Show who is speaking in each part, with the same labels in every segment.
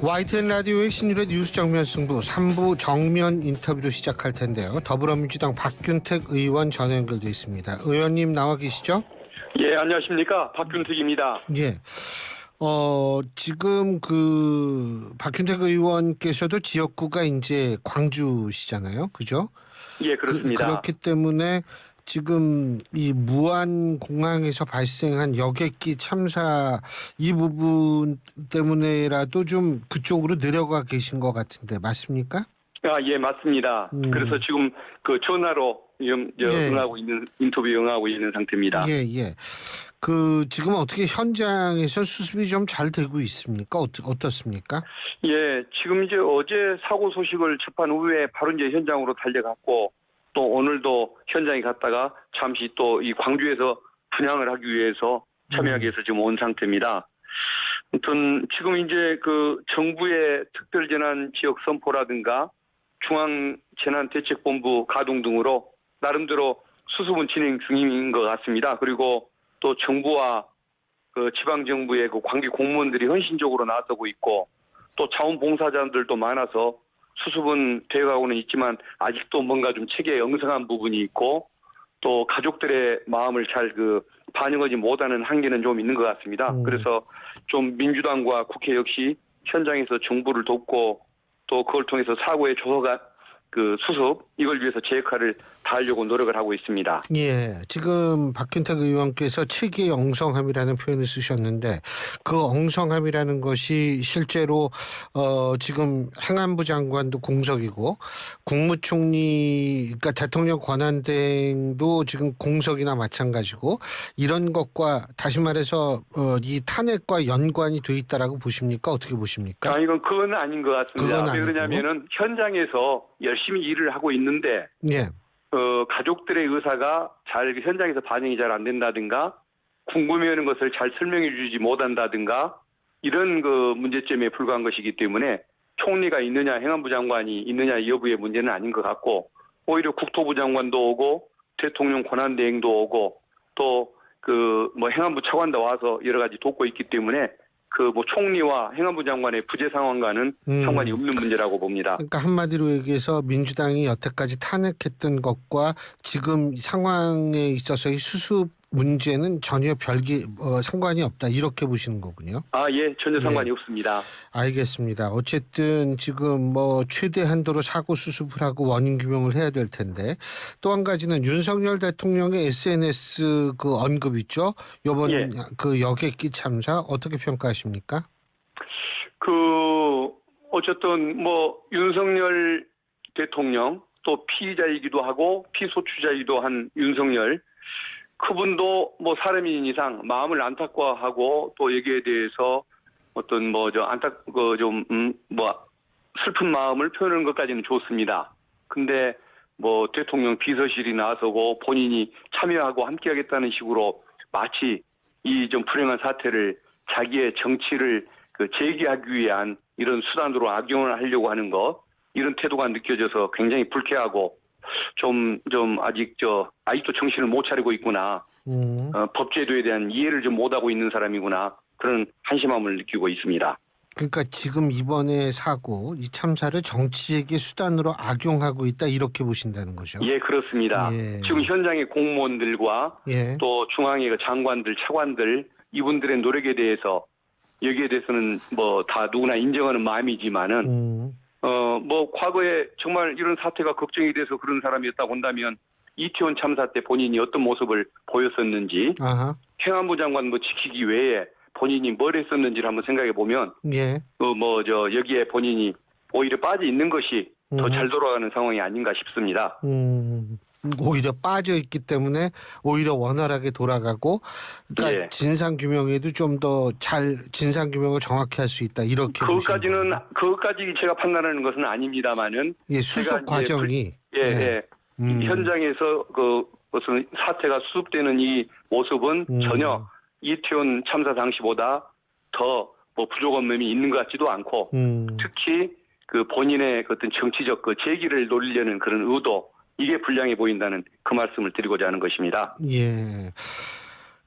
Speaker 1: YTN 라디오의 신일의 뉴스 정면 승부 3부 정면 인터뷰로 시작할 텐데요. 더불어민주당 박균택 의원 전화 연결돼 있습니다. 의원님 나와 계시죠?
Speaker 2: 예, 안녕하십니까. 박균택입니다.
Speaker 1: 예. 지금 박균택 의원께서도 지역구가 이제 광주시잖아요. 그죠?
Speaker 2: 예, 그렇습니다.
Speaker 1: 그렇기 때문에 지금 이 무안공항에서 발생한 여객기 참사 이 부분 때문에라도 좀 그쪽으로 내려가 계신 것 같은데 맞습니까?
Speaker 2: 아, 예, 맞습니다. 그래서 지금 그 전화로 응하고 있는 인터뷰 응하고 있는 상태입니다.
Speaker 1: 예, 예. 지금 어떻게 현장에서 수습이 좀 잘 되고 있습니까? 어떻습니까?
Speaker 2: 예, 지금 이제 어제 사고 소식을 접한 후에 바로 이제 현장으로 달려갔고 또 오늘도 현장에 갔다가 잠시 또 이 광주에서 분향을 하기 위해서 참여하기 위해서 지금 온 상태입니다. 아무튼 지금 이제 그 정부의 특별재난 지역 선포라든가 중앙재난대책본부 가동 등으로 나름대로 수습은 진행 중인 것 같습니다. 그리고 또 정부와 그 지방정부의 그 관계 공무원들이 헌신적으로 나서고 있고 또 자원봉사자들도 많아서 수습은 되어가고는 있지만 아직도 뭔가 좀 체계에 엉성한 부분이 있고 또 가족들의 마음을 잘 반영하지 못하는 한계는 좀 있는 것 같습니다. 그래서 좀 민주당과 국회 역시 현장에서 정부를 돕고 또 그걸 통해서 사고의 조사가 수습 이걸 위해서 제 역할을 다하려고 노력을 하고 있습니다.
Speaker 1: 예, 지금 박균택 의원께서 체계의 엉성함이라는 표현을 쓰셨는데 그 엉성함이라는 것이 실제로 지금 행안부 장관도 공석이고 국무총리 그러니까 대통령 권한대행도 지금 공석이나 마찬가지고 이런 것과 다시 말해서 이 탄핵과 연관이 돼 있다라고 보십니까? 어떻게 보십니까?
Speaker 2: 그건 아닌 것 같습니다. 왜 그러냐면은 현장에서 열심히 일을 하고 있는데
Speaker 1: 예.
Speaker 2: 가족들의 의사가 잘 현장에서 반영이 잘 안 된다든가 궁금해하는 것을 잘 설명해 주지 못한다든가 이런 문제점에 불과한 것이기 때문에 총리가 있느냐 행안부 장관이 있느냐 여부의 문제는 아닌 것 같고 오히려 국토부 장관도 오고 대통령 권한대행도 오고 또 행안부 차관도 와서 여러 가지 돕고 있기 때문에 총리와 행안부 장관의 부재 상황과는 상관이 없는 문제라고 봅니다.
Speaker 1: 그러니까 한마디로 얘기해서 민주당이 여태까지 탄핵했던 것과 지금 상황에 있어서의 수습 문제는 전혀 상관이 없다 이렇게 보시는 거군요.
Speaker 2: 예, 전혀 상관이 없습니다.
Speaker 1: 알겠습니다. 어쨌든 지금 최대 한도로 사고 수습을 하고 원인 규명을 해야 될 텐데 또 한 가지는 윤석열 대통령의 SNS 언급 있죠. 이번 여객기 참사 어떻게 평가하십니까?
Speaker 2: 어쨌든 윤석열 대통령 또 피의자이기도 하고 피소추자이기도 한 윤석열 그분도 사람인 이상 마음을 안타까워하고 또 여기에 대해서 어떤 슬픈 마음을 표현하는 것까지는 좋습니다. 근데 대통령 비서실이 나서고 본인이 참여하고 함께하겠다는 식으로 마치 이 좀 불행한 사태를 자기의 정치를 제기하기 위한 이런 수단으로 악용을 하려고 하는 것 이런 태도가 느껴져서 굉장히 불쾌하고 좀 아직도 정신을 못 차리고 있구나. 법제도에 대한 이해를 좀 못하고 있는 사람이구나. 그런 한심함을 느끼고 있습니다.
Speaker 1: 그러니까 지금 이번에 사고, 이 참사를 정치적인 수단으로 악용하고 있다 이렇게 보신다는 거죠?
Speaker 2: 예, 그렇습니다. 예. 지금 현장의 공무원들과 또 중앙의 장관들, 차관들 이분들의 노력에 대해서 여기에 대해서는 다 누구나 인정하는 마음이지만은 과거에 정말 이런 사태가 걱정이 돼서 그런 사람이었다고 한다면 이태원 참사 때 본인이 어떤 모습을 보였었는지 행안부 장관 지키기 외에 본인이 뭘 했었는지를 한번 생각해 보면 여기에 본인이 오히려 빠져 있는 것이 더 잘 돌아가는 상황이 아닌가 싶습니다.
Speaker 1: 오히려 빠져 있기 때문에 오히려 원활하게 돌아가고 그러니까 진상 규명에도 좀 더 진상 규명을 정확히 할 수 있다 이렇게
Speaker 2: 그것까지 제가 판단하는 것은 아닙니다만은
Speaker 1: 수습 과정이
Speaker 2: 현장에서 무슨 사태가 수습되는 이 모습은 전혀 이태원 참사 당시보다 더 부족한 면이 있는 것 같지도 않고 특히 본인의 어떤 정치적 제기를 노리려는 그런 의도 이게 불량해 보인다는 그 말씀을 드리고자 하는 것입니다.
Speaker 1: 예.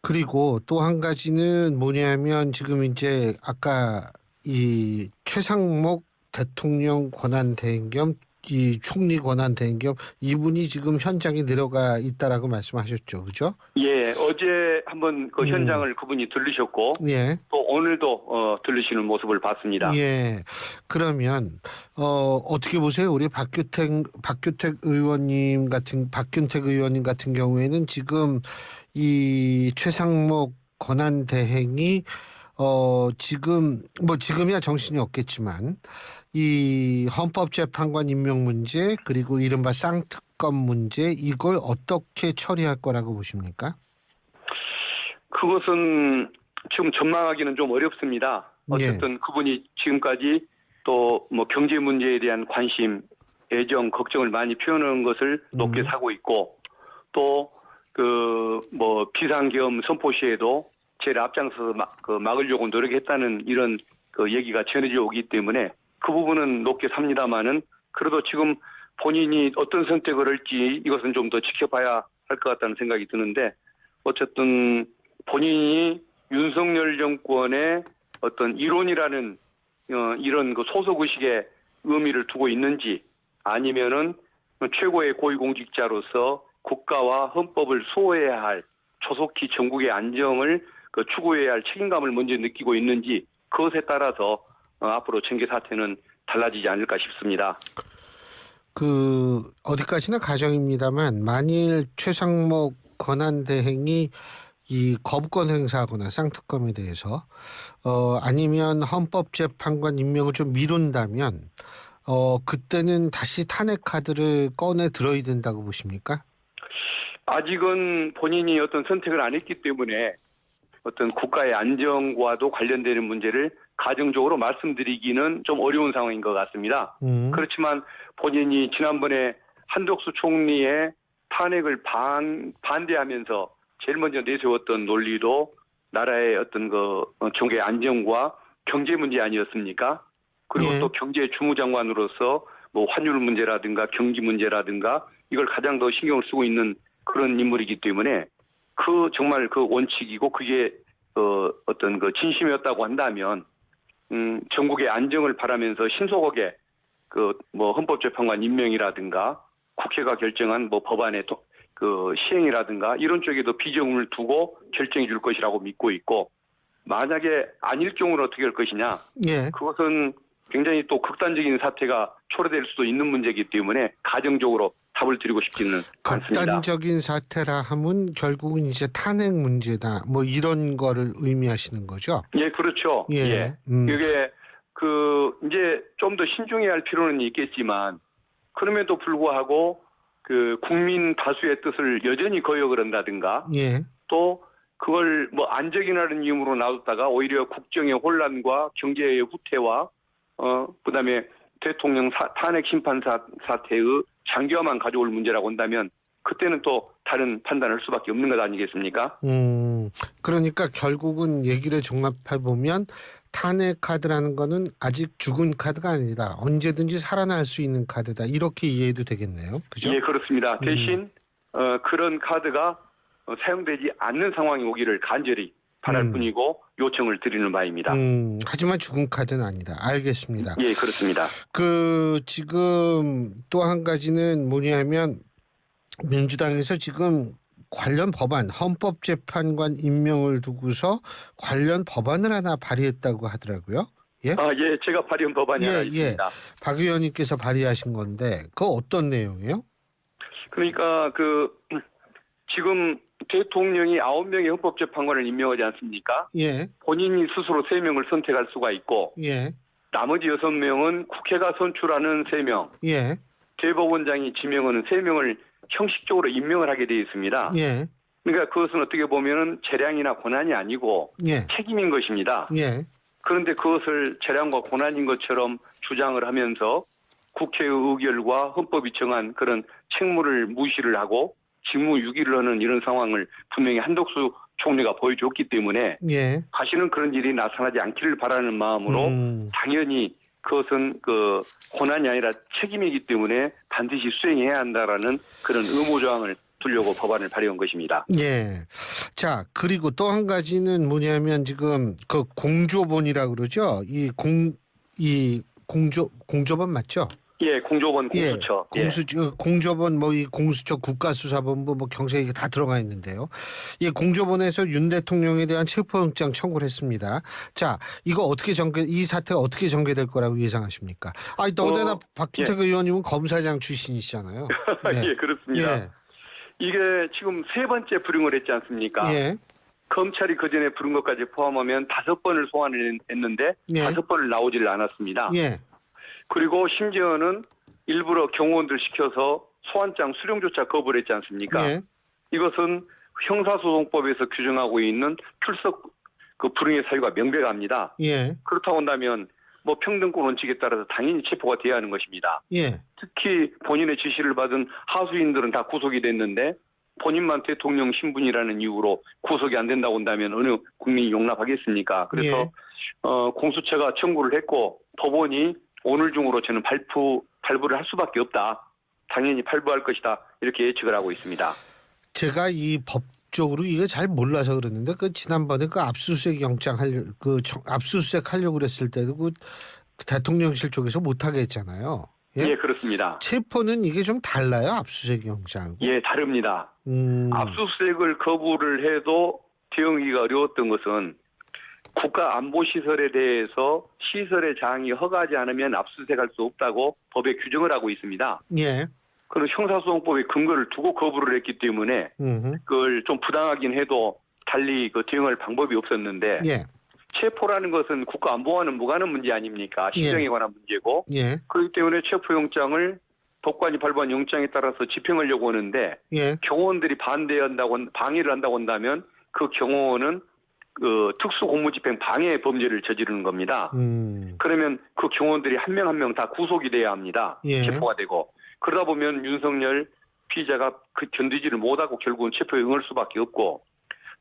Speaker 1: 그리고 또 한 가지는 뭐냐면 지금 이제 아까 이 최상목 대통령 권한대행 겸 이 총리 권한대행 겸 이분이 지금 현장에 내려가 있다라고 말씀하셨죠, 그죠?
Speaker 2: 예, 어제 한번 그 현장을 그분이 들르셨고
Speaker 1: 예.
Speaker 2: 또 오늘도 들르시는 모습을 봤습니다.
Speaker 1: 예. 그러면 어떻게 보세요? 우리 박균택 의원님 같은 경우에는 지금 이 최상목 권한대행이 지금이야 정신이 없겠지만 이 헌법재판관 임명 문제 그리고 이른바 쌍특검 문제 이걸 어떻게 처리할 거라고 보십니까?
Speaker 2: 그것은 지금 전망하기는 좀 어렵습니다. 어쨌든 그분이 지금까지 또 뭐 경제 문제에 대한 관심, 애정, 걱정을 많이 표현하는 것을 높게 사고 있고 또 그 뭐 비상계엄 선포 시에도 제일 앞장서서 막으려고 노력했다는 이런 그 얘기가 전해져 오기 때문에 그 부분은 높게 삽니다마는 그래도 지금 본인이 어떤 선택을 할지 이것은 좀 더 지켜봐야 할 것 같다는 생각이 드는데 어쨌든 본인이 윤석열 정권의 어떤 이론이라는 이런 그 소속의식에 의미를 두고 있는지 아니면은 최고의 고위공직자로서 국가와 헌법을 수호해야 할 조속히 전국의 안정을 추구해야 할 책임감을 먼저 느끼고 있는지 그것에 따라서 앞으로 징계 사태는 달라지지 않을까 싶습니다.
Speaker 1: 어디까지나 가정입니다만 만일 최상목 권한대행이 이 거부권 행사하거나 쌍특검에 대해서 아니면 헌법재판관 임명을 좀 미룬다면 그때는 다시 탄핵 카드를 꺼내 들어야 된다고 보십니까?
Speaker 2: 아직은 본인이 어떤 선택을 안 했기 때문에 어떤 국가의 안정과도 관련되는 문제를 가정적으로 말씀드리기는 좀 어려운 상황인 것 같습니다. 그렇지만 본인이 지난번에 한덕수 총리의 탄핵을 반대하면서 제일 먼저 내세웠던 논리도 나라의 어떤 정계 안정과 경제 문제 아니었습니까? 그리고 또 경제 주무장관으로서 뭐 환율 문제라든가 경기 문제라든가 이걸 가장 더 신경을 쓰고 있는 그런 인물이기 때문에 정말 그 원칙이고 그게 어떤 진심이었다고 한다면 전국의 안정을 바라면서 신속하게 뭐 헌법재판관 임명이라든가 국회가 결정한 뭐 법안의 시행이라든가 이런 쪽에도 비중을 두고 결정해 줄 것이라고 믿고 있고 만약에 아닐 경우는 어떻게 할 것이냐 그것은 굉장히 또 극단적인 사태가 초래될 수도 있는 문제이기 때문에 가정적으로 답을 드리고 싶지는 않습니다.
Speaker 1: 극단적인 사태라 하면 결국은 이제 탄핵 문제다 뭐 이런 거를 의미하시는 거죠?
Speaker 2: 예, 그렇죠. 예. 이게 이제 좀 더 신중해야 할 필요는 있겠지만 그럼에도 불구하고 국민 다수의 뜻을 여전히 거역을 한다든가 또 그걸 뭐 안정이라는 이유로 놔뒀다가 오히려 국정의 혼란과 경제의 후퇴와 그다음에 대통령 탄핵 심판 사태의 장기화만 가져올 문제라고 한다면 그때는 또 다른 판단을 할 수밖에 없는 것 아니겠습니까?
Speaker 1: 그러니까 결국은 얘기를 종합해 보면 탄핵 카드라는 거는 아직 죽은 카드가 아니다. 언제든지 살아날 수 있는 카드다. 이렇게 이해해도 되겠네요. 그죠?
Speaker 2: 예, 그렇습니다. 대신 그런 카드가 사용되지 않는 상황이 오기를 간절히 바랄 뿐이고 요청을 드리는 바입니다.
Speaker 1: 하지만 죽은 카드는 아니다. 알겠습니다.
Speaker 2: 예, 그렇습니다.
Speaker 1: 지금 또 한 가지는 뭐냐면 민주당에서 지금 관련 법안, 헌법재판관 임명을 두고서 관련 법안을 하나 발의했다고 하더라고요. 예?
Speaker 2: 예, 제가 발의한 법안이 하나 있습니다.
Speaker 1: 박 의원님께서 발의하신 건데 그거 어떤 내용이에요?
Speaker 2: 그러니까 지금 대통령이 9명의 헌법재판관을 임명하지 않습니까?
Speaker 1: 예.
Speaker 2: 본인이 스스로 3명을 선택할 수가 있고
Speaker 1: 예.
Speaker 2: 나머지 6명은 국회가 선출하는 3명,
Speaker 1: 예.
Speaker 2: 대법원장이 지명하는 3명을 형식적으로 임명을 하게 되어 있습니다.
Speaker 1: 예.
Speaker 2: 그러니까 그것은 어떻게 보면은 재량이나 권한이 아니고 책임인 것입니다. 그런데 그것을 재량과 권한인 것처럼 주장을 하면서 국회의 의결과 헌법이 정한 그런 책무를 무시를 하고 직무유기를 하는 이런 상황을 분명히 한덕수 총리가 보여줬기 때문에 다시는 그런 일이 나타나지 않기를 바라는 마음으로 당연히 그것은 권한이 아니라 책임이기 때문에 반드시 수행해야 한다라는 그런 의무조항을 두려고 법안을 발의한 것입니다.
Speaker 1: 예. 자, 그리고 또 한 가지는 뭐냐면 지금 그 공조본이라 그러죠. 공조본 맞죠?
Speaker 2: 예, 공조본 공수처. 예.
Speaker 1: 공조본 뭐 이 공수처 국가수사본부 뭐 경찰 이게 다 들어가 있는데요. 이 공조본에서 윤 대통령에 대한 체포영장 청구를 했습니다. 자, 이거 이 사태가 어떻게 전개될 거라고 예상하십니까? 너데나 박균택 의원님은 검사장 출신이시잖아요.
Speaker 2: 예, 그렇습니다.
Speaker 1: 예.
Speaker 2: 이게 지금 세 번째 불응을 했지 않습니까?
Speaker 1: 예.
Speaker 2: 검찰이 그전에 부른 것까지 포함하면 5번을 소환을 했는데
Speaker 1: 예.
Speaker 2: 5번을 나오질 않았습니다.
Speaker 1: 예.
Speaker 2: 그리고 심지어는 일부러 경호원들 시켜서 소환장 수령조차 거부를 했지 않습니까?
Speaker 1: 예.
Speaker 2: 이것은 형사소송법에서 규정하고 있는 출석 불응의 사유가 명백합니다.
Speaker 1: 예.
Speaker 2: 그렇다고 한다면 뭐 평등권 원칙에 따라서 당연히 체포가 돼야 하는 것입니다.
Speaker 1: 예.
Speaker 2: 특히 본인의 지시를 받은 하수인들은 다 구속이 됐는데 본인만 대통령 신분이라는 이유로 구속이 안 된다고 한다면 어느 국민이 용납하겠습니까? 그래서
Speaker 1: 예.
Speaker 2: 공수처가 청구를 했고 법원이 오늘 중으로 저는 발부를 할 수밖에 없다. 당연히 발부할 것이다. 이렇게 예측을 하고 있습니다.
Speaker 1: 제가 이 법적으로 이거 잘 몰라서 그러는데 지난번에 압수수색 압수수색 하려고 그랬을 때도 그 대통령실 쪽에서 못하게 했잖아요. 예?
Speaker 2: 예, 그렇습니다.
Speaker 1: 체포는 이게 좀 달라요, 압수수색 영장.
Speaker 2: 예, 다릅니다. 압수수색을 거부를 해도 대응하기가 어려웠던 것은 국가안보시설에 대해서 시설의 장이 허가하지 않으면 압수수색할 수 없다고 법에 규정을 하고 있습니다.
Speaker 1: 예.
Speaker 2: 그런 형사소송법의 근거를 두고 거부를 했기 때문에 그걸 좀 부당하긴 해도 달리 대응할 방법이 없었는데
Speaker 1: 예.
Speaker 2: 체포라는 것은 국가안보와는 무관한 문제 아닙니까? 시정에 관한 문제고
Speaker 1: 예.
Speaker 2: 그렇기 때문에 체포영장을 법관이 발부한 영장에 따라서 집행하려고 하는데
Speaker 1: 예.
Speaker 2: 경호원들이 방해를 한다고 한다면 그 경호원은 특수공무집행 방해 범죄를 저지르는 겁니다. 그러면 그 경호원들이 한 명 한 명 다 구속이 돼야 합니다.
Speaker 1: 예.
Speaker 2: 체포가 되고 그러다 보면 윤석열 피의자가 견디지를 못하고 결국은 체포에 응할 수밖에 없고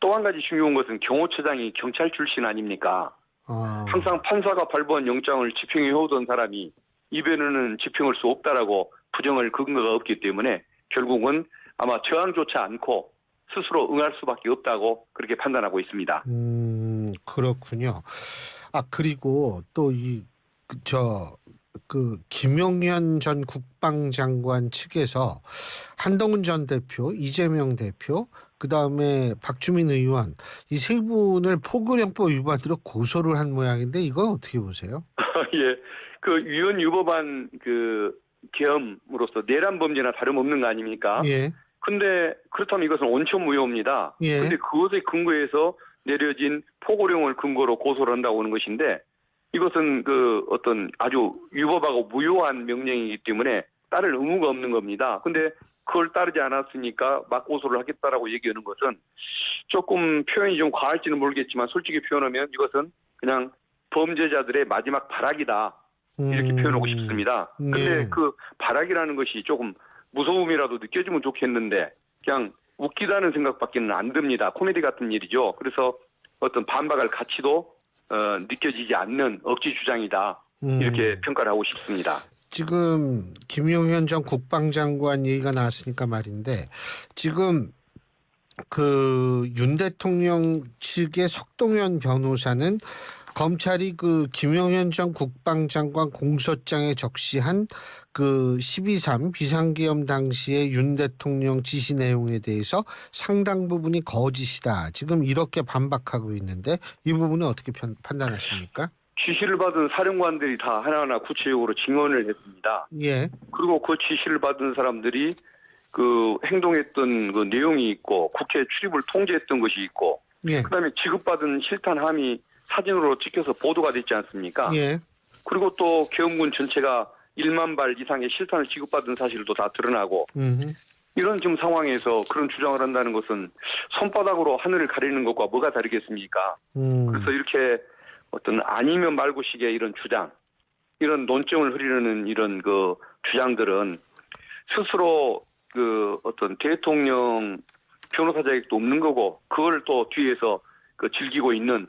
Speaker 2: 또 한 가지 중요한 것은 경호처장이 경찰 출신 아닙니까? 항상 판사가 발부한 영장을 집행해 오던 사람이 이번에는 집행할 수 없다라고 부정할 근거가 없기 때문에 결국은 아마 저항조차 않고 스스로 응할 수밖에 없다고 그렇게 판단하고 있습니다.
Speaker 1: 그렇군요. 그리고 또 김용현 전 국방장관 측에서 한동훈 전 대표, 이재명 대표, 그다음에 박주민 의원 이 세 분을 포고령법 위반으로 고소를 한 모양인데 이건 어떻게 보세요?
Speaker 2: 예, 위헌 유법안 계엄으로서 내란 범죄나 다름없는 거 아닙니까?
Speaker 1: 예.
Speaker 2: 근데 그렇다면 이것은 온천무효입니다.
Speaker 1: 예.
Speaker 2: 근데 그것에 근거해서 내려진 포고령을 근거로 고소를 한다고 하는 것인데 이것은 어떤 아주 위법하고 무효한 명령이기 때문에 따를 의무가 없는 겁니다. 근데 그걸 따르지 않았으니까 막 고소를 하겠다라고 얘기하는 것은 조금 표현이 좀 과할지는 모르겠지만 솔직히 표현하면 이것은 그냥 범죄자들의 마지막 발악이다. 이렇게 표현하고 싶습니다. 근데
Speaker 1: 예.
Speaker 2: 그 발악이라는 것이 조금 무서움이라도 느껴지면 좋겠는데 그냥 웃기다는 생각밖에는 안 듭니다. 코미디 같은 일이죠. 그래서 어떤 반박할 가치도 느껴지지 않는 억지 주장이다. 이렇게 평가를 하고 싶습니다.
Speaker 1: 지금 김용현 전 국방장관 얘기가 나왔으니까 말인데 지금 윤 대통령 측의 석동현 변호사는 검찰이 김용현 전 국방장관 공소장에 적시한 12.3 비상계엄 당시의 윤 대통령 지시 내용에 대해서 상당 부분이 거짓이다. 지금 이렇게 반박하고 있는데 이 부분은 어떻게 판단하십니까?
Speaker 2: 지시를 받은 사령관들이 다 하나하나 구체적으로 증언을 했습니다.
Speaker 1: 예.
Speaker 2: 그리고 그 지시를 받은 사람들이 행동했던 내용이 있고 국회 출입을 통제했던 것이 있고
Speaker 1: 예.
Speaker 2: 그다음에 지급받은 실탄함이 사진으로 찍혀서 보도가 됐지 않습니까?
Speaker 1: 예.
Speaker 2: 그리고 또 계엄군 전체가 1만 발 이상의 실탄을 지급받은 사실도 다 드러나고 이런 지금 상황에서 그런 주장을 한다는 것은 손바닥으로 하늘을 가리는 것과 뭐가 다르겠습니까? 그래서 이렇게 어떤 아니면 말고식의 이런 주장, 이런 논점을 흐리는 이런 주장들은 스스로 어떤 대통령 변호사 자격도 없는 거고 그걸 또 뒤에서 즐기고 있는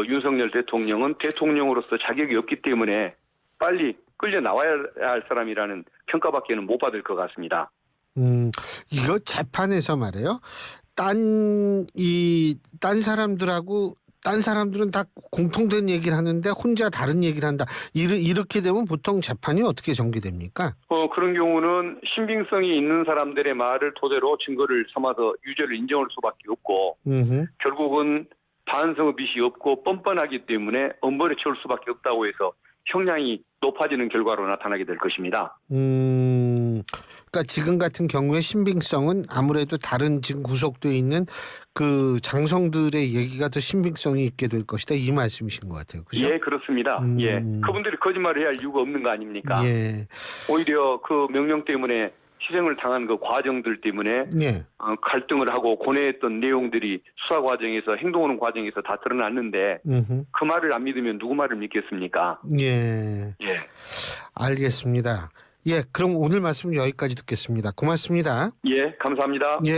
Speaker 2: 윤석열 대통령은 대통령으로서 자격이 없기 때문에 빨리 끌려 나와야 할 사람이라는 평가밖에는 못 받을 것 같습니다.
Speaker 1: 이거 재판에서 말이에요. 딴 사람들은 다 공통된 얘기를 하는데 혼자 다른 얘기를 한다. 이렇게 되면 보통 재판이 어떻게 전개됩니까?
Speaker 2: 그런 경우는 신빙성이 있는 사람들의 말을 토대로 증거를 삼아서 유죄를 인정할 수밖에 없고 결국은 반성의 빛이 없고 뻔뻔하기 때문에 엄벌에 채울 수밖에 없다고 해서 형량이 높아지는 결과로 나타나게 될 것입니다.
Speaker 1: 그러니까 지금 같은 경우에 신빙성은 아무래도 다른 지금 구속돼 있는 그 장성들의 얘기가 더 신빙성이 있게 될 것이다 이 말씀이신 것 같아요. 그죠?
Speaker 2: 예, 그렇습니다. 예, 그분들이 거짓말을 해야 할 이유가 없는 거 아닙니까?
Speaker 1: 예.
Speaker 2: 오히려 그 명령 때문에 희생을 당한 그 과정들 때문에
Speaker 1: 예.
Speaker 2: 갈등을 하고 고뇌했던 내용들이 수사 과정에서 행동하는 과정에서 다 드러났는데 그 말을 안 믿으면 누구 말을 믿겠습니까?
Speaker 1: 예.
Speaker 2: 예.
Speaker 1: 알겠습니다. 예, 그럼 오늘 말씀 여기까지 듣겠습니다. 고맙습니다.
Speaker 2: 예, 감사합니다.
Speaker 1: 예.